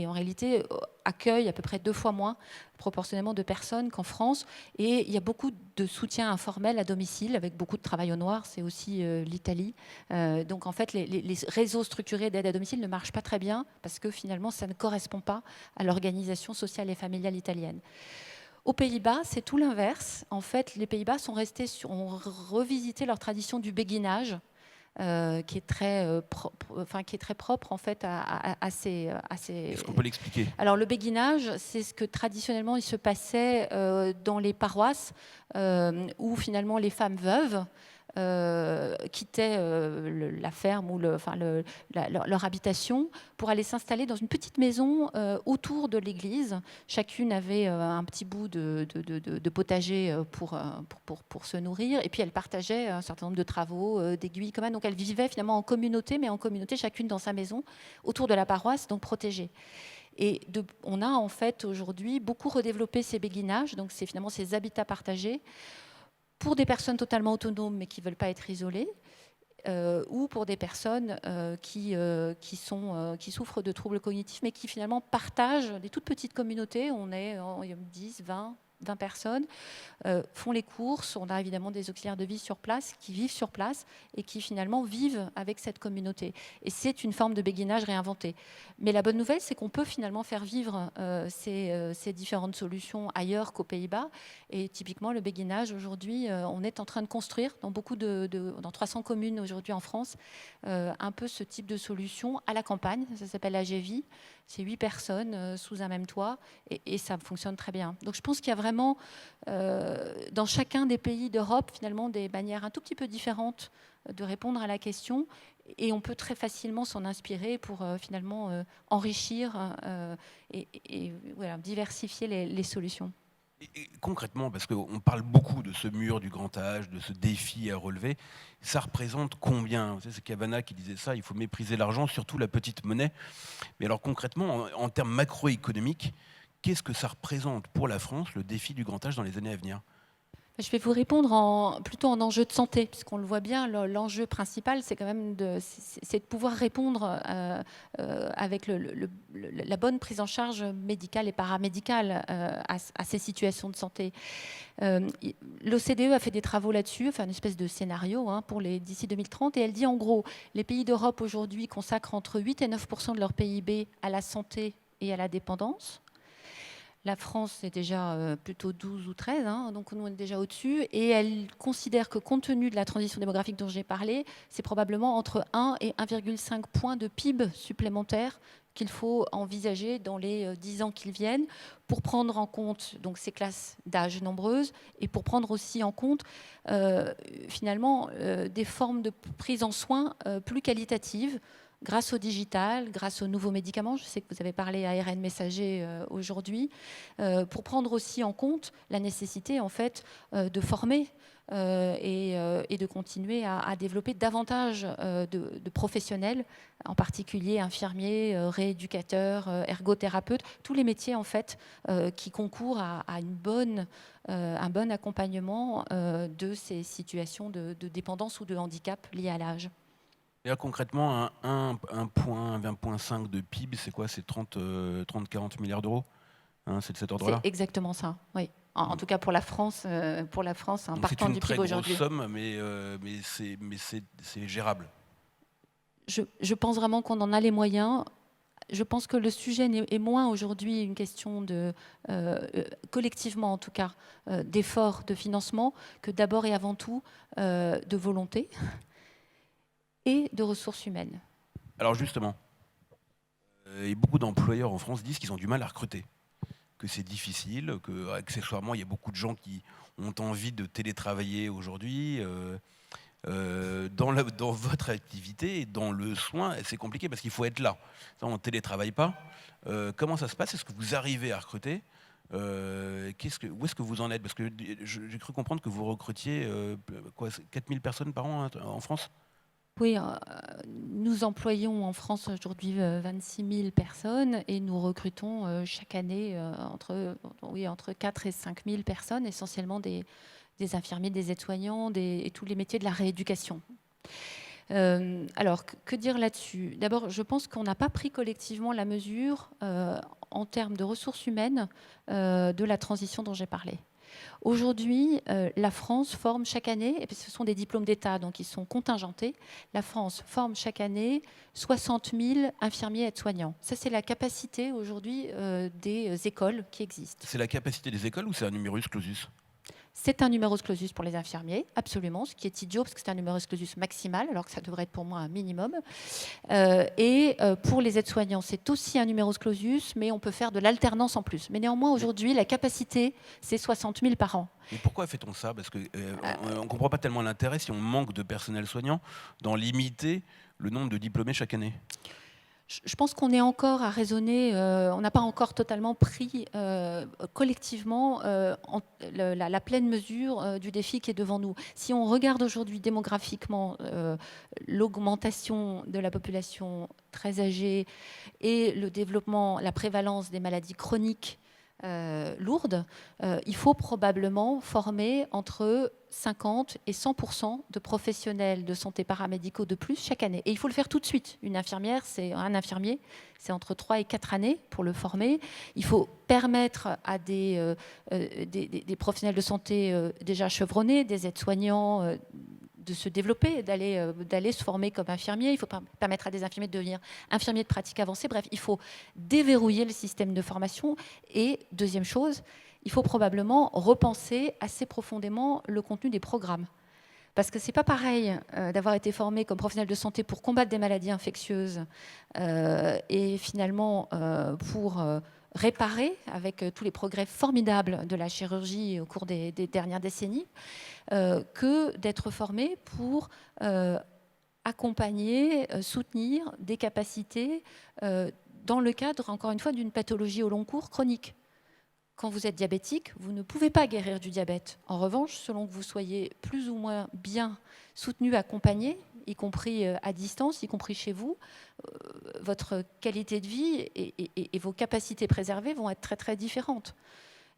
D: en réalité accueillent à peu près 2 fois moins proportionnellement de personnes qu'en France. Et il y a beaucoup de soutien informel à domicile, avec beaucoup de travail au noir, c'est aussi l'Italie. Donc en fait, les réseaux structurés d'aide à domicile ne marchent pas très bien parce que finalement, ça ne correspond pas à l'organisation sociale et familiale italienne. Aux Pays-Bas, c'est tout l'inverse. En fait, les Pays-Bas ont revisité leur tradition du béguinage, qui est très propre en fait à ces.
B: Est-ce qu'on peut l'expliquer?
D: Alors le béguinage, c'est ce que traditionnellement il se passait dans les paroisses où finalement les femmes veuves quittaient la ferme ou leur habitation pour aller s'installer dans une petite maison autour de l'église. Chacune avait un petit bout de potager pour se nourrir, et puis elles partageaient un certain nombre de travaux, d'aiguilles quand même. Donc elles vivaient finalement en communauté, mais en communauté chacune dans sa maison, autour de la paroisse, donc protégée. Et on a en fait aujourd'hui beaucoup redéveloppé ces béguinages, donc c'est finalement ces habitats partagés, pour des personnes totalement autonomes mais qui ne veulent pas être isolées, ou pour des personnes qui souffrent de troubles cognitifs mais qui finalement partagent des toutes petites communautés. On est 10, 20 personnes, font les courses. On a évidemment des auxiliaires de vie sur place qui vivent sur place et qui finalement vivent avec cette communauté. Et c'est une forme de béguinage réinventée. Mais la bonne nouvelle, c'est qu'on peut finalement faire vivre ces différentes solutions ailleurs qu'aux Pays-Bas. Et typiquement, le béguinage, aujourd'hui, on est en train de construire dans 300 communes aujourd'hui en France, un peu ce type de solution à la campagne. Ça s'appelle AGV. C'est 8 personnes sous un même toit et ça fonctionne très bien. Donc je pense qu'il y a vraiment dans chacun des pays d'Europe finalement des manières un tout petit peu différentes de répondre à la question, et on peut très facilement s'en inspirer pour finalement enrichir et voilà, diversifier les solutions.
B: Et concrètement, parce qu'on parle beaucoup de ce mur du grand âge, de ce défi à relever, ça représente combien? Vous savez, c'est Cavana qui disait ça, il faut mépriser l'argent, surtout la petite monnaie. Mais alors concrètement, en termes macroéconomiques, qu'est-ce que ça représente pour la France, le défi du grand âge dans les années à venir?
D: Je vais vous répondre plutôt en enjeu de santé, puisqu'on le voit bien, l'enjeu principal, c'est quand même de pouvoir répondre avec la bonne prise en charge médicale et paramédicale à ces situations de santé. L'OCDE a fait des travaux là-dessus, enfin une espèce de scénario pour d'ici 2030, et elle dit en gros, les pays d'Europe aujourd'hui consacrent entre 8 et 9% de leur PIB à la santé et à la dépendance. La France, c'est déjà plutôt 12 ou 13, donc nous, on est déjà au-dessus. Et elle considère que compte tenu de la transition démographique dont j'ai parlé, c'est probablement entre 1 et 1,5 points de PIB supplémentaires qu'il faut envisager dans les 10 ans qui viennent pour prendre en compte donc, ces classes d'âge nombreuses et pour prendre aussi en compte finalement des formes de prise en soins plus qualitatives, grâce au digital, grâce aux nouveaux médicaments. Je sais que vous avez parlé ARN messager aujourd'hui, pour prendre aussi en compte la nécessité en fait de former et de continuer à développer davantage de professionnels, en particulier infirmiers, rééducateurs, ergothérapeutes, tous les métiers en fait qui concourent à un bon accompagnement de ces situations de dépendance ou de handicap liés à l'âge.
B: Et là, concrètement, un point, 20,5 de PIB, c'est quoi? C'est 30-40 milliards d'euros, c'est de cet ordre-là?
D: C'est exactement ça, oui. En tout cas pour la France, partant du PIB aujourd'hui.
B: C'est une très grosse somme, mais c'est gérable.
D: Je pense vraiment qu'on en a les moyens. Je pense que le sujet est moins aujourd'hui une question de, collectivement en tout cas, d'effort de financement, que d'abord et avant tout de volonté et de ressources humaines.
B: Alors justement, et beaucoup d'employeurs en France disent qu'ils ont du mal à recruter, que c'est difficile, qu'accessoirement il y a beaucoup de gens qui ont envie de télétravailler aujourd'hui. Dans votre activité, dans le soin, c'est compliqué parce qu'il faut être là. On ne télétravaille pas. Comment ça se passe? Est-ce que vous arrivez à recruter? Où est-ce que vous en êtes? Parce que j'ai cru comprendre que vous recrutiez 4000 personnes par an en France.
D: Oui, nous employons en France aujourd'hui 26 000 personnes et nous recrutons chaque année entre 4 et 5 000 personnes, essentiellement des infirmiers, des aides-soignants et tous les métiers de la rééducation. Alors, que dire là-dessus? D'abord, je pense qu'on n'a pas pris collectivement la mesure en termes de ressources humaines de la transition dont j'ai parlé. Aujourd'hui, la France forme chaque année, et ce sont des diplômes d'État, donc ils sont contingentés, la France forme chaque année 60 000 infirmiers aides-soignants. Ça, c'est la capacité aujourd'hui des écoles qui existent.
B: C'est la capacité des écoles ou c'est un numerus clausus?
D: C'est un numerus clausus pour les infirmiers, absolument, ce qui est idiot parce que c'est un numerus clausus maximal, alors que ça devrait être pour moi un minimum. Pour les aides-soignants, c'est aussi un numerus clausus, mais on peut faire de l'alternance en plus. Mais néanmoins, aujourd'hui, la capacité, c'est 60 000 par an.
B: Et pourquoi fait-on ça? Parce qu'on ne comprend pas tellement l'intérêt, si on manque de personnel soignant, d'en limiter le nombre de diplômés chaque année.
D: Je pense qu'on est encore à raisonner, on n'a pas encore totalement pris collectivement la pleine mesure du défi qui est devant nous. Si on regarde aujourd'hui démographiquement l'augmentation de la population très âgée et le développement, la prévalence des maladies chroniques lourdes, il faut probablement former entre 50 et 100% de professionnels de santé paramédicaux de plus chaque année. Et il faut le faire tout de suite. Un infirmier, c'est entre 3 et 4 années pour le former. Il faut permettre à des professionnels de santé déjà chevronnés, des aides-soignants, de se développer, d'aller se former comme infirmier. Il faut permettre à des infirmiers de devenir infirmiers de pratique avancée. Bref, il faut déverrouiller le système de formation. Et deuxième chose, il faut probablement repenser assez profondément le contenu des programmes. Parce que ce n'est pas pareil d'avoir été formé comme professionnel de santé pour combattre des maladies infectieuses et finalement pour réparer avec tous les progrès formidables de la chirurgie au cours des dernières décennies, que d'être formé pour accompagner, soutenir des capacités dans le cadre, encore une fois, d'une pathologie au long cours chronique. quand vous êtes diabétique, vous ne pouvez pas guérir du diabète. En revanche, selon que vous soyez plus ou moins bien soutenu, accompagné, y compris à distance, y compris chez vous, votre qualité de vie et vos capacités préservées vont être très très différentes.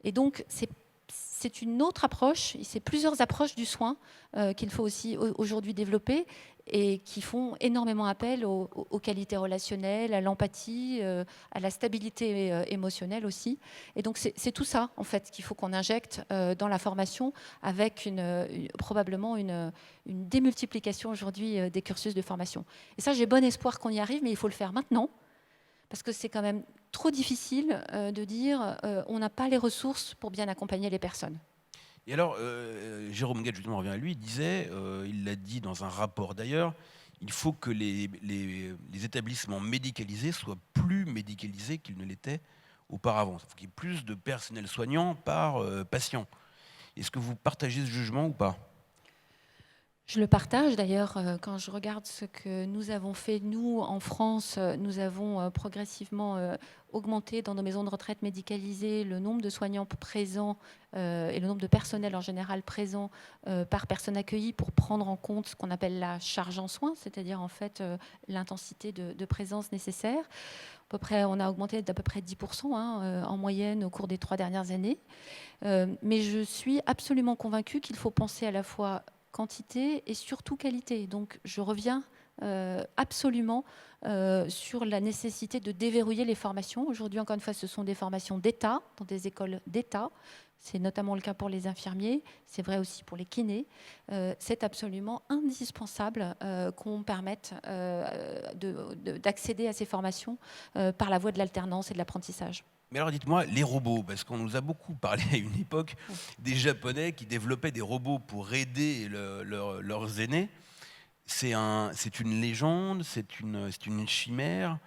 D: Et donc, c'est une autre approche, c'est plusieurs approches du soin qu'il faut aussi aujourd'hui développer et qui font énormément appel aux qualités relationnelles, à l'empathie, à la stabilité émotionnelle aussi. Et donc c'est tout ça en fait qu'il faut qu'on injecte dans la formation avec probablement une démultiplication aujourd'hui des cursus de formation. Et ça, j'ai bon espoir qu'on y arrive, mais il faut le faire maintenant. Parce que c'est quand même trop difficile de dire on n'a pas les ressources pour bien accompagner les personnes.
B: Et alors, Jérôme Gued, justement, revient à lui, il disait, il l'a dit dans un rapport d'ailleurs, il faut que les établissements médicalisés soient plus médicalisés qu'ils ne l'étaient auparavant. Il faut qu'il y ait plus de personnel soignant par patient. Est-ce que vous partagez ce jugement ou pas ?
D: Je le partage d'ailleurs quand je regarde ce que nous avons fait, nous, en France. Nous avons progressivement augmenté dans nos maisons de retraite médicalisées le nombre de soignants présents et le nombre de personnels en général présents par personne accueillie pour prendre en compte ce qu'on appelle la charge en soins, c'est-à-dire en fait l'intensité de présence nécessaire. À peu près, on a augmenté d'à peu près 10% en moyenne au cours des 3 dernières années. Mais je suis absolument convaincue qu'il faut penser à la fois quantité et surtout qualité. Donc je reviens absolument sur la nécessité de déverrouiller les formations. Aujourd'hui, encore une fois, ce sont des formations d'État, dans des écoles d'État. C'est notamment le cas pour les infirmiers, c'est vrai aussi pour les kinés. C'est absolument indispensable qu'on permette d'accéder à ces formations par la voie de l'alternance et de l'apprentissage.
B: Mais alors dites-moi, les robots, parce qu'on nous a beaucoup parlé à une époque des Japonais qui développaient des robots pour aider leurs aînés. C'est une légende, c'est une chimère.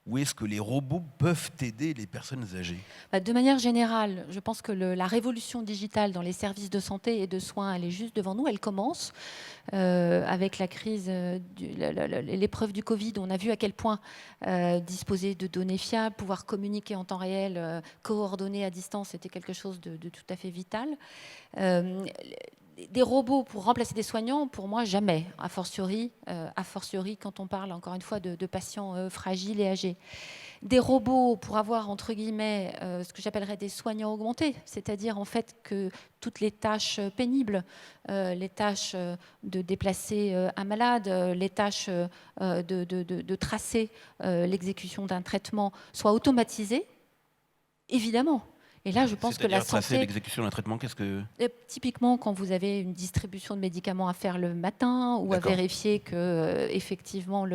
B: Ou est-ce que les robots peuvent aider les personnes âgées ?
D: De manière générale, je pense que la révolution digitale dans les services de santé et de soins, elle est juste devant nous, elle commence. Avec la crise, l'épreuve du Covid, on a vu à quel point disposer de données fiables, pouvoir communiquer en temps réel, coordonner à distance, c'était quelque chose de tout à fait vital. Des robots pour remplacer des soignants, pour moi, jamais, a fortiori quand on parle, encore une fois, de patients fragiles et âgés. Des robots pour avoir, entre guillemets, ce que j'appellerais des soignants augmentés, c'est-à-dire en fait que toutes les tâches pénibles, les tâches de déplacer un malade, les tâches de tracer l'exécution d'un traitement soient automatisées, évidemment. Et là, je pense que la santé...
B: tracer l'exécution d'un traitement, qu'est-ce que...
D: Typiquement, quand vous avez une distribution de médicaments à faire le matin ou à vérifier que effectivement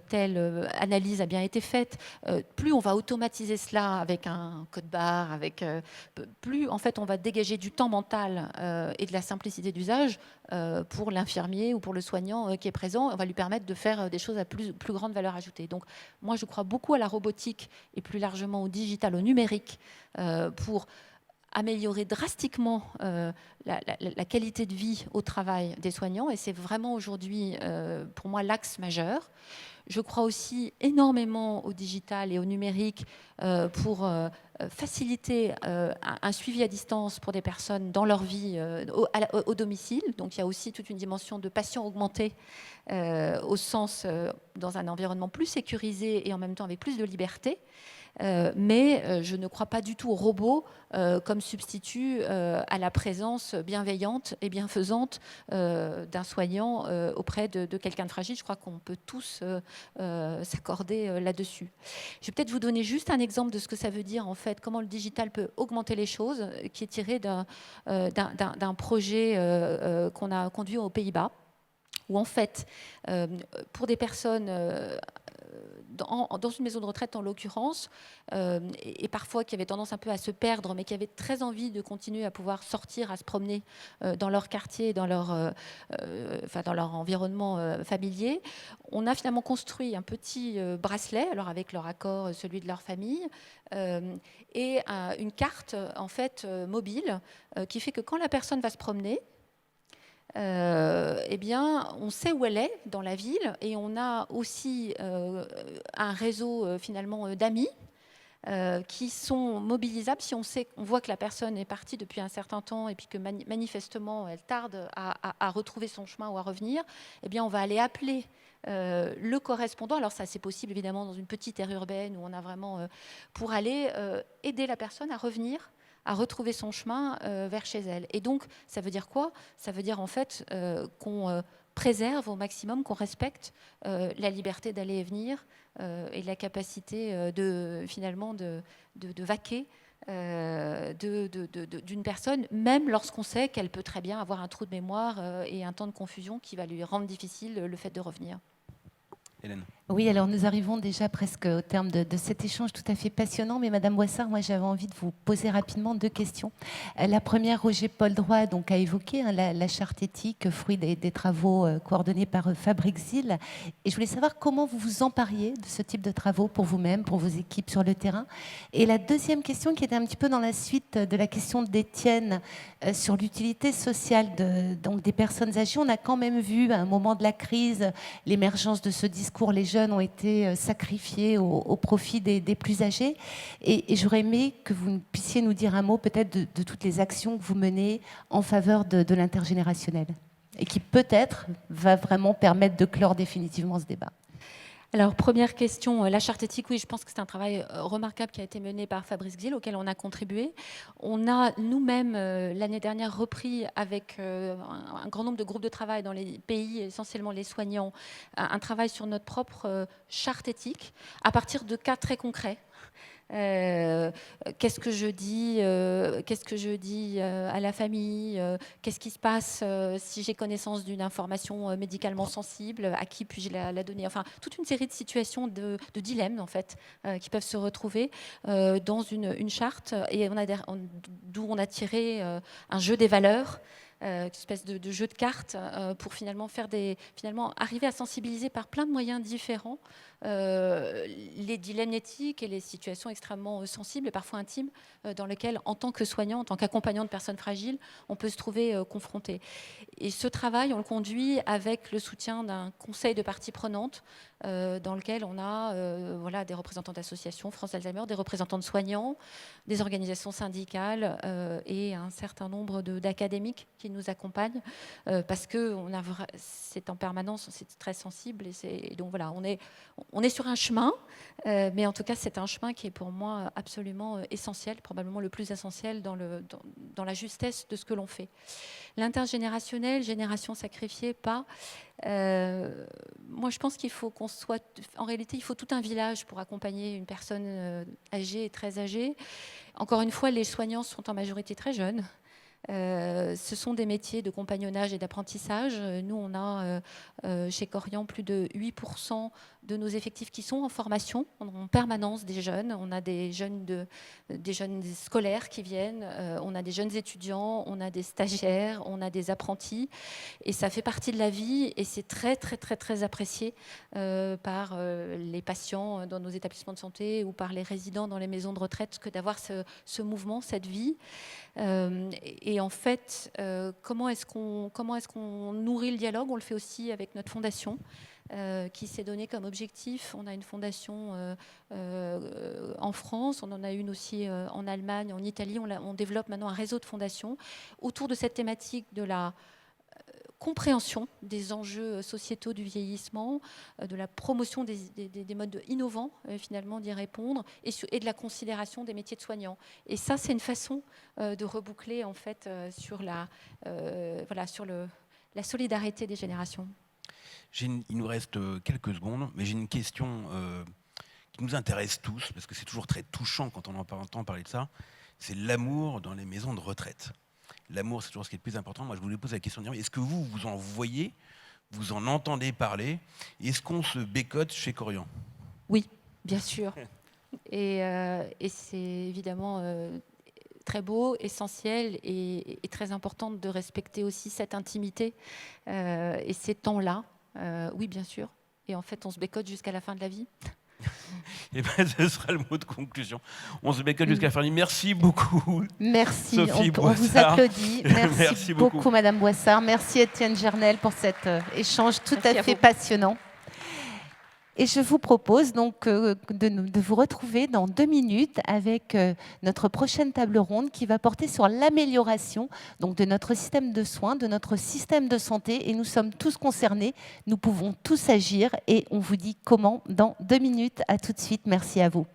D: telle analyse a bien été faite, plus on va automatiser cela avec un code barre, plus en fait on va dégager du temps mental et de la simplicité d'usage pour l'infirmier ou pour le soignant qui est présent. On va lui permettre de faire des choses à plus grande valeur ajoutée. Donc moi, je crois beaucoup à la robotique et plus largement au digital, au numérique, pour améliorer drastiquement la qualité de vie au travail des soignants. Et c'est vraiment aujourd'hui, pour moi, l'axe majeur. Je crois aussi énormément au digital et au numérique pour faciliter un suivi à distance pour des personnes dans leur vie au domicile. Donc il y a aussi toute une dimension de patient augmenté au sens dans un environnement plus sécurisé et en même temps avec plus de liberté. Mais je ne crois pas du tout aux robots comme substitut à la présence bienveillante et bienfaisante d'un soignant auprès de quelqu'un de fragile. Je crois qu'on peut tous s'accorder là-dessus. Je vais peut-être vous donner juste un exemple de ce que ça veut dire, en fait, comment le digital peut augmenter les choses, qui est tiré d'un projet qu'on a conduit aux Pays-Bas, où en fait, pour des personnes... dans une maison de retraite en l'occurrence, et parfois qui avaient tendance un peu à se perdre, mais qui avaient très envie de continuer à pouvoir sortir, à se promener dans leur quartier, dans leur environnement familier. On a finalement construit un petit bracelet, alors avec leur accord, celui de leur famille, et une carte en fait mobile qui fait que quand la personne va se promener, eh bien, on sait où elle est dans la ville et on a aussi un réseau finalement d'amis qui sont mobilisables si on voit que la personne est partie depuis un certain temps et puis que manifestement elle tarde à retrouver son chemin ou à revenir. Eh bien, on va aller appeler le correspondant. Alors ça, c'est possible évidemment dans une petite aire urbaine où on a vraiment pour aller aider la personne à revenir, à retrouver son chemin vers chez elle. Et donc, ça veut dire quoi ? Ça veut dire en fait qu'on préserve au maximum, qu'on respecte la liberté d'aller et venir et la capacité finalement de vaquer d'une personne, même lorsqu'on sait qu'elle peut très bien avoir un trou de mémoire et un temps de confusion qui va lui rendre difficile le fait de revenir.
B: Hélène.
A: Oui, alors nous arrivons déjà presque au terme de cet échange tout à fait passionnant, mais Madame Boissard, moi j'avais envie de vous poser rapidement 2 questions. La première, Roger-Paul Droit donc, a évoqué la charte éthique, fruit des travaux coordonnés par Fabrice Zil, et je voulais savoir comment vous vous empariez de ce type de travaux pour vous-même, pour vos équipes sur le terrain. Et la deuxième question qui était un petit peu dans la suite de la question d'Étienne sur l'utilité sociale donc des personnes âgées, on a quand même vu à un moment de la crise l'émergence de ce discours, les jeunes ont été sacrifiés au profit des plus âgés. Et j'aurais aimé que vous puissiez nous dire un mot peut-être de toutes les actions que vous menez en faveur de l'intergénérationnel et qui peut-être va vraiment permettre de clore définitivement ce débat.
D: Alors, première question, la charte éthique, oui, je pense que c'est un travail remarquable qui a été mené par Fabrice Gzil, auquel on a contribué. On a nous-mêmes, l'année dernière, repris avec un grand nombre de groupes de travail dans les pays, essentiellement les soignants, un travail sur notre propre charte éthique, à partir de cas très concrets. Qu'est-ce que je dis à la famille, qu'est-ce qui se passe si j'ai connaissance d'une information médicalement sensible, à qui puis-je la donner, enfin toute une série de situations de dilemmes en fait qui peuvent se retrouver dans une charte, et d'où on a tiré un jeu des valeurs, une espèce de jeu de cartes pour finalement arriver à sensibiliser par plein de moyens différents les dilemmes éthiques et les situations extrêmement sensibles et parfois intimes dans lesquelles, en tant que soignant, en tant qu'accompagnant de personnes fragiles, on peut se trouver confronté. Et ce travail, on le conduit avec le soutien d'un conseil de parties prenantes dans lequel on a des représentants d'associations, France Alzheimer, des représentants de soignants, des organisations syndicales et un certain nombre d'académiques qui nous accompagnent parce que c'est en permanence, c'est très sensible et donc voilà, on est sur un chemin, mais en tout cas c'est un chemin qui est pour moi absolument essentiel, probablement le plus essentiel dans la justesse de ce que l'on fait. L'intergénérationnel, génération sacrifiée, pas. Moi je pense qu'il faut en réalité il faut tout un village pour accompagner une personne âgée et très âgée. Encore une fois, les soignants sont en majorité très jeunes. Ce sont des métiers de compagnonnage et d'apprentissage. Nous, on a chez Korian plus de 8% de nos effectifs qui sont en formation, en permanence des jeunes. On a des jeunes scolaires qui viennent, on a des jeunes étudiants, on a des stagiaires, on a des apprentis. Et ça fait partie de la vie et c'est très, très, très, très apprécié par les patients dans nos établissements de santé ou par les résidents dans les maisons de retraite que d'avoir ce mouvement, cette vie. Et en fait, comment est-ce qu'on nourrit le dialogue ? On le fait aussi avec notre fondation qui s'est donné comme objectif. On a une fondation en France, on en a une aussi en Allemagne, en Italie. On développe maintenant un réseau de fondations autour de cette thématique de la compréhension des enjeux sociétaux du vieillissement, de la promotion des modes innovants, finalement, d'y répondre, et de la considération des métiers de soignants. Et ça, c'est une façon de reboucler, en fait, sur la solidarité des générations.
B: Il nous reste quelques secondes, mais j'ai une question qui nous intéresse tous, parce que c'est toujours très touchant quand on entend parler de ça, c'est l'amour dans les maisons de retraite. L'amour, c'est toujours ce qui est le plus important. Moi, je voulais poser la question de dire, est-ce que vous en voyez, vous en entendez parler, est-ce qu'on se bécote chez Korian ?
D: Oui, bien sûr. Et c'est évidemment très beau, essentiel et très important de respecter aussi cette intimité et ces temps-là. Oui, bien sûr. Et en fait, on se bécote jusqu'à la fin de la vie.
B: Et ben, ce sera le mot de conclusion. On se bécote jusqu'à la fin de la vie. Merci beaucoup.
A: Merci.
B: Sophie
A: on vous
B: Boissard.
A: applaudit. Merci beaucoup, Madame Boissard. Merci, Étienne Gernel, pour cet échange tout à fait passionnant. Et je vous propose donc de vous retrouver dans 2 minutes avec notre prochaine table ronde qui va porter sur l'amélioration donc de notre système de soins, de notre système de santé. Et nous sommes tous concernés, nous pouvons tous agir et on vous dit comment dans 2 minutes. À tout de suite, merci à vous.